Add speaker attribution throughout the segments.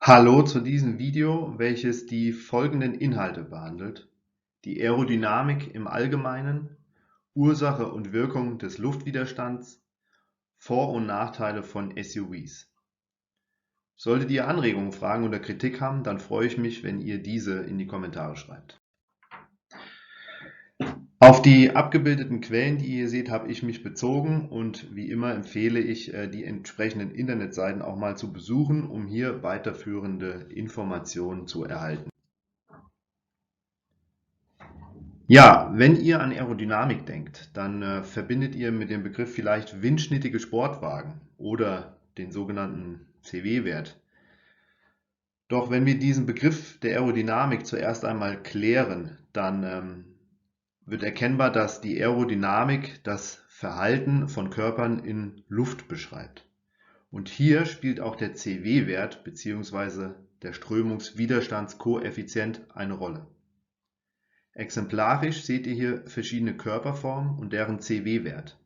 Speaker 1: Hallo zu diesem Video, welches die folgenden Inhalte behandelt: die Aerodynamik im Allgemeinen, Ursache und Wirkung des Luftwiderstands, Vor- und Nachteile von SUVs. Solltet ihr Anregungen, Fragen oder Kritik haben, dann freue ich mich, wenn ihr diese in die Kommentare schreibt. Auf die abgebildeten Quellen, die ihr hier seht, habe ich mich bezogen und wie immer empfehle ich, die entsprechenden Internetseiten auch mal zu besuchen, um hier weiterführende Informationen zu erhalten. Ja, wenn ihr an Aerodynamik denkt, dann verbindet ihr mit dem Begriff vielleicht windschnittige Sportwagen oder den sogenannten CW-Wert. Doch wenn wir diesen Begriff der Aerodynamik zuerst einmal klären, dann wird erkennbar, dass die Aerodynamik das Verhalten von Körpern in Luft beschreibt. Und hier spielt auch der CW-Wert bzw. der Strömungswiderstandskoeffizient eine Rolle. Exemplarisch seht ihr hier verschiedene Körperformen und deren CW-Wert.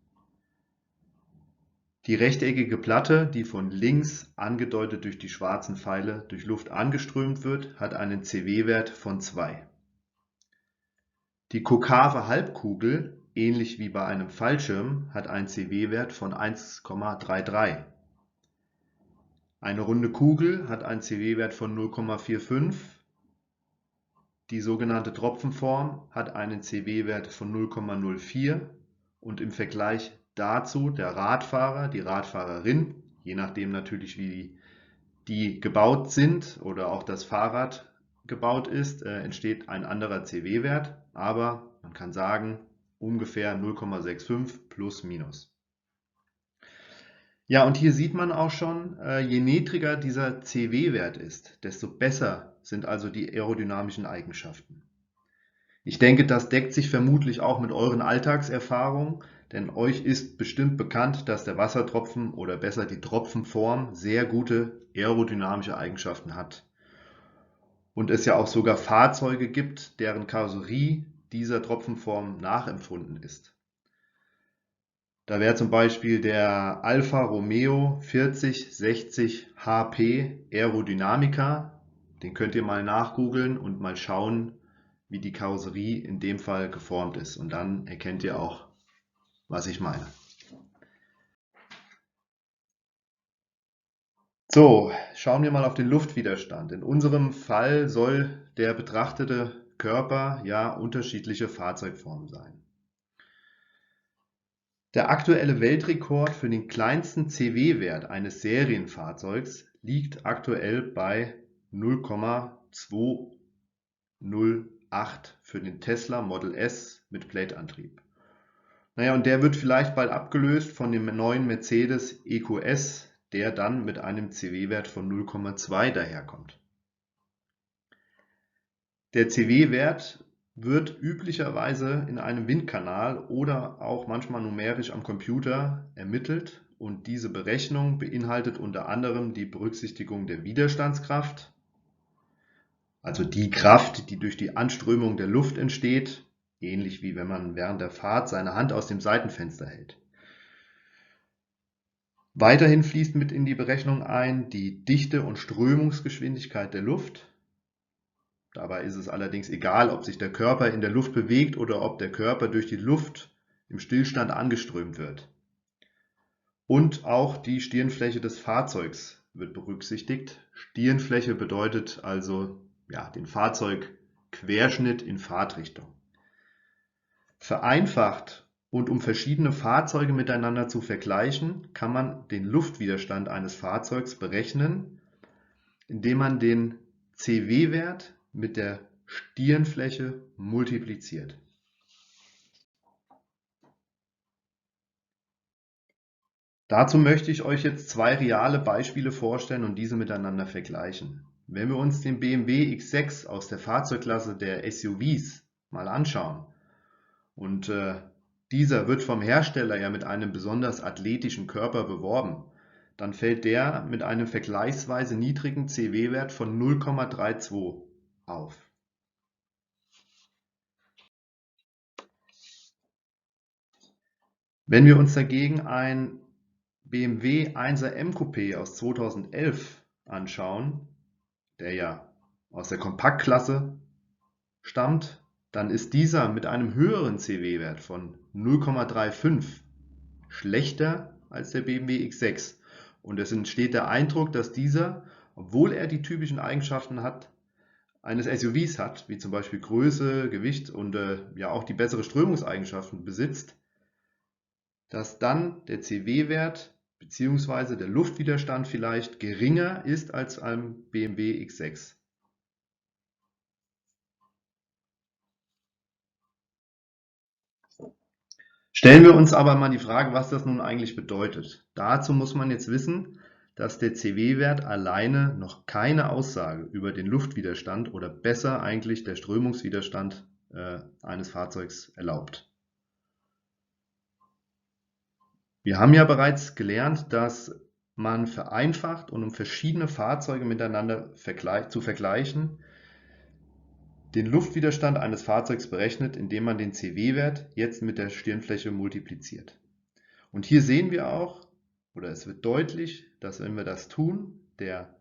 Speaker 1: Die rechteckige Platte, die von links, angedeutet durch die schwarzen Pfeile, durch Luft angeströmt wird, hat einen CW-Wert von 2. Die konkave Halbkugel, ähnlich wie bei einem Fallschirm, hat einen CW-Wert von 1,33. Eine runde Kugel hat einen CW-Wert von 0,45. Die sogenannte Tropfenform hat einen CW-Wert von 0,04 und im Vergleich dazu der Radfahrer, die Radfahrerin, je nachdem natürlich wie die gebaut sind oder auch das Fahrrad gebaut ist, entsteht ein anderer CW-Wert, aber man kann sagen ungefähr 0,65 plus minus. Ja, und hier sieht man auch schon, je niedriger dieser CW-Wert ist, desto besser sind also die aerodynamischen Eigenschaften. Ich denke, das deckt sich vermutlich auch mit euren Alltagserfahrungen, denn euch ist bestimmt bekannt, dass der Wassertropfen oder besser die Tropfenform sehr gute aerodynamische Eigenschaften hat. Und es ja auch sogar Fahrzeuge gibt, deren Karosserie dieser Tropfenform nachempfunden ist. Da wäre zum Beispiel der Alfa Romeo 4060 HP Aerodynamica. Den könnt ihr mal nachgoogeln und mal schauen, wie die Karosserie in dem Fall geformt ist. Und dann erkennt ihr auch, was ich meine. So, schauen wir mal auf den Luftwiderstand. In unserem Fall soll der betrachtete Körper ja unterschiedliche Fahrzeugformen sein. Der aktuelle Weltrekord für den kleinsten CW-Wert eines Serienfahrzeugs liegt aktuell bei 0,208 für den Tesla Model S mit Plate-Antrieb. Naja, und der wird vielleicht bald abgelöst von dem neuen Mercedes EQS, der dann mit einem CW-Wert von 0,2 daherkommt. Der CW-Wert wird üblicherweise in einem Windkanal oder auch manchmal numerisch am Computer ermittelt und diese Berechnung beinhaltet unter anderem die Berücksichtigung der Widerstandskraft, also die Kraft, die durch die Anströmung der Luft entsteht, ähnlich wie wenn man während der Fahrt seine Hand aus dem Seitenfenster hält. Weiterhin fließt mit in die Berechnung ein die Dichte und Strömungsgeschwindigkeit der Luft. Dabei ist es allerdings egal, ob sich der Körper in der Luft bewegt oder ob der Körper durch die Luft im Stillstand angeströmt wird. Und auch die Stirnfläche des Fahrzeugs wird berücksichtigt. Stirnfläche bedeutet also den Fahrzeugquerschnitt in Fahrtrichtung. Vereinfacht und um verschiedene Fahrzeuge miteinander zu vergleichen, kann man den Luftwiderstand eines Fahrzeugs berechnen, indem man den CW-Wert mit der Stirnfläche multipliziert. Dazu möchte ich euch jetzt zwei reale Beispiele vorstellen und diese miteinander vergleichen. Wenn wir uns den BMW X6 aus der Fahrzeugklasse der SUVs mal anschauen und dieser wird vom Hersteller ja mit einem besonders athletischen Körper beworben, dann fällt der mit einem vergleichsweise niedrigen CW-Wert von 0,32 auf. Wenn wir uns dagegen ein BMW 1er M Coupé aus 2011 anschauen, der ja aus der Kompaktklasse stammt, dann ist dieser mit einem höheren CW-Wert von 0,35 schlechter als der BMW X6. Und es entsteht der Eindruck, dass dieser, obwohl er die typischen Eigenschaften eines SUVs hat, wie zum Beispiel Größe, Gewicht und ja auch die bessere Strömungseigenschaften besitzt, dass dann der CW-Wert bzw. der Luftwiderstand vielleicht geringer ist als am BMW X6. Stellen wir uns aber mal die Frage, was das nun eigentlich bedeutet. Dazu muss man jetzt wissen, dass der CW-Wert alleine noch keine Aussage über den Luftwiderstand oder besser eigentlich der Strömungswiderstand eines Fahrzeugs erlaubt. Wir haben ja bereits gelernt, dass man vereinfacht und um verschiedene Fahrzeuge miteinander zu vergleichen, den Luftwiderstand eines Fahrzeugs berechnet, indem man den CW-Wert jetzt mit der Stirnfläche multipliziert. Und hier sehen wir auch, oder es wird deutlich, dass wenn wir das tun, der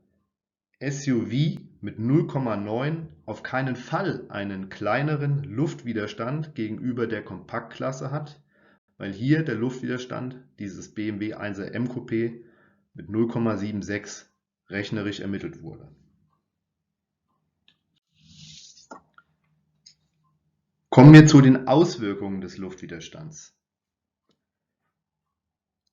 Speaker 1: SUV mit 0,9 auf keinen Fall einen kleineren Luftwiderstand gegenüber der Kompaktklasse hat, weil hier der Luftwiderstand dieses BMW 1er M Coupé mit 0,76 rechnerisch ermittelt wurde. Kommen wir zu den Auswirkungen des Luftwiderstands.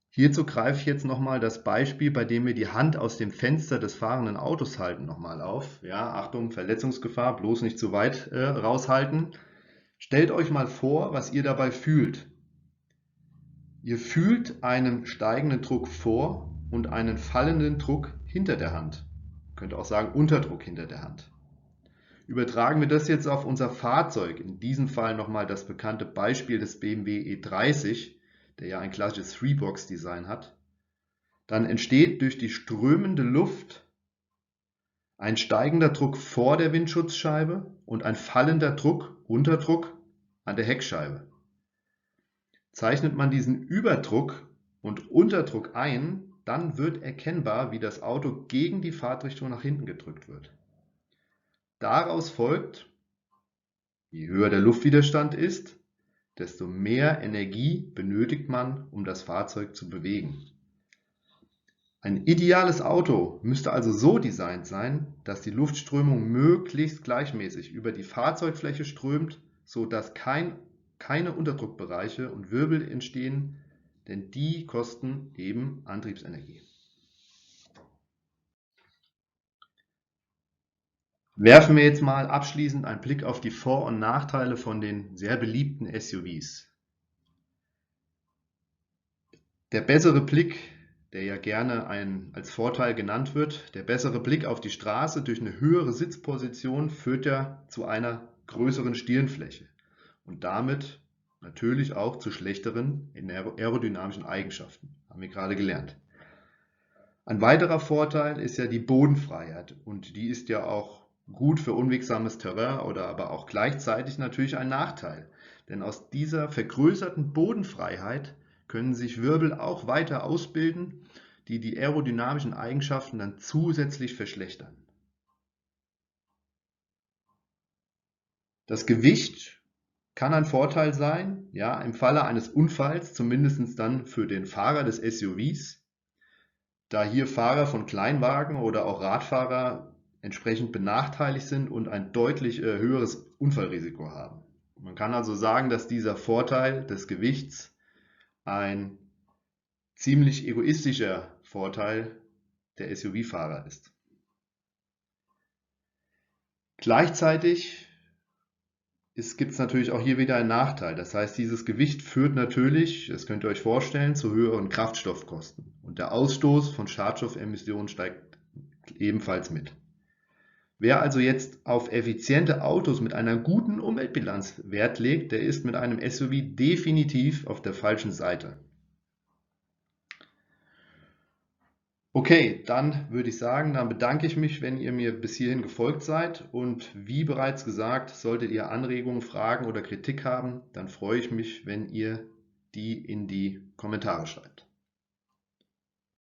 Speaker 1: Hierzu greife ich jetzt nochmal das Beispiel, bei dem wir die Hand aus dem Fenster des fahrenden Autos halten, nochmal auf. Ja, Achtung, Verletzungsgefahr, bloß nicht zu weit raushalten. Stellt euch mal vor, was ihr dabei fühlt. Ihr fühlt einen steigenden Druck vor und einen fallenden Druck hinter der Hand. Man könnte auch sagen Unterdruck hinter der Hand. Übertragen wir das jetzt auf unser Fahrzeug, in diesem Fall nochmal das bekannte Beispiel des BMW E30, der ja ein klassisches Three-Box-Design hat, dann entsteht durch die strömende Luft ein steigender Druck vor der Windschutzscheibe und ein fallender Druck, Unterdruck, an der Heckscheibe. Zeichnet man diesen Überdruck und Unterdruck ein, dann wird erkennbar, wie das Auto gegen die Fahrtrichtung nach hinten gedrückt wird. Daraus folgt, je höher der Luftwiderstand ist, desto mehr Energie benötigt man, um das Fahrzeug zu bewegen. Ein ideales Auto müsste also so designt sein, dass die Luftströmung möglichst gleichmäßig über die Fahrzeugfläche strömt, sodass keine Unterdruckbereiche und Wirbel entstehen, denn die kosten eben Antriebsenergie. Werfen wir jetzt mal abschließend einen Blick auf die Vor- und Nachteile von den sehr beliebten SUVs. Der bessere Blick, der ja gerne als Vorteil genannt wird, der bessere Blick auf die Straße durch eine höhere Sitzposition führt ja zu einer größeren Stirnfläche und damit natürlich auch zu schlechteren aerodynamischen Eigenschaften, haben wir gerade gelernt. Ein weiterer Vorteil ist ja die Bodenfreiheit und die ist ja auch gut für unwegsames Terrain oder aber auch gleichzeitig natürlich ein Nachteil, denn aus dieser vergrößerten Bodenfreiheit können sich Wirbel auch weiter ausbilden, die die aerodynamischen Eigenschaften dann zusätzlich verschlechtern. Das Gewicht kann ein Vorteil sein, ja, im Falle eines Unfalls, zumindest dann für den Fahrer des SUVs, da hier Fahrer von Kleinwagen oder auch Radfahrer entsprechend benachteiligt sind und ein deutlich höheres Unfallrisiko haben. Man kann also sagen, dass dieser Vorteil des Gewichts ein ziemlich egoistischer Vorteil der SUV-Fahrer ist. Gleichzeitig gibt es natürlich auch hier wieder einen Nachteil. Das heißt, dieses Gewicht führt natürlich, das könnt ihr euch vorstellen, zu höheren Kraftstoffkosten. Und der Ausstoß von Schadstoffemissionen steigt ebenfalls mit. Wer also jetzt auf effiziente Autos mit einer guten Umweltbilanz Wert legt, der ist mit einem SUV definitiv auf der falschen Seite. Okay, dann würde ich sagen, dann bedanke ich mich, wenn ihr mir bis hierhin gefolgt seid und wie bereits gesagt, solltet ihr Anregungen, Fragen oder Kritik haben, dann freue ich mich, wenn ihr die in die Kommentare schreibt.